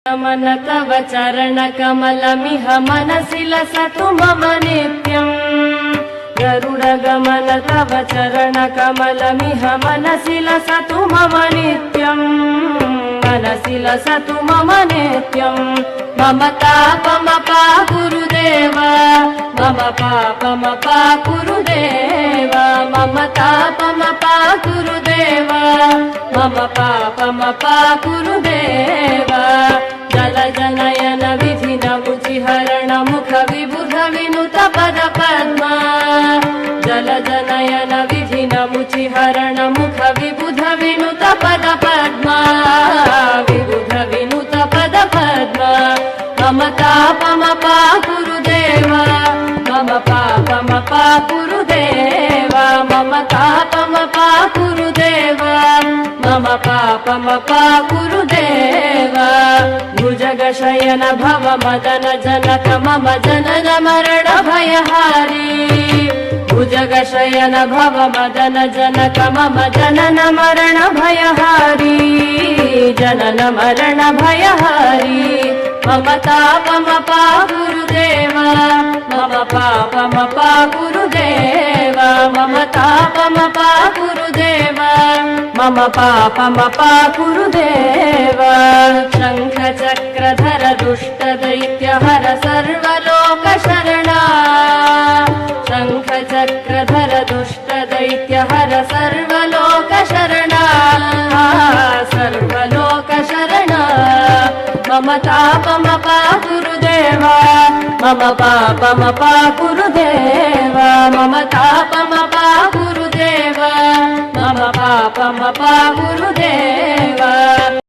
मन तव चरणकमलमिह मनसि लसतु मम नित्यम्। गरुडगमन तव चरणकमलमिह मनसि लसतु मम नित्यम्। मनसि लसतु मम नित्यम्। मम तापमपा गुरुदेव, मम पापमपा गुरुदेव, मम तापमपा गुरुदेव, मम पापमपा गुरुदेव। जल जनयन विधिन मुचिहरण मुख विबुध विनुत पद पद्मा। जल जनयन विधिन मुचिहरण मुख विबुध विनुत पद पद्मा। विबुध विनुत पद पद्मा। मम तापमपा गुरुदेव, मम पापमपा गुरुदेव, मम तापमपा गुरुदेव, मम पापमपा गुरुदेव। भुजगशयन भव मदन जनक मम जनन मरण भयहारी। भुजगशयन भव मदन जनक मम जनन मरण भयहारी। जनन मरण भयहारी। मम तापमपा गुरुदेव, मम पापमपा गुरुदेव, मम तापमपा गुरुदेव, मम पापमपा गुरुदेव। शङ्ख चक्रधर दुष्ट दैत्यहर सर्वलोकशरणा। शङ्ख चक्रधर दुष्ट दैत्यहर सर्वलोकशरणा। सर्वलोकशरणा। मम तापमपा गुरुदेव, मम पापमपा गुरुदेव, मम तापमपा गुरुदेव, मम पापमपा गुरुदेव।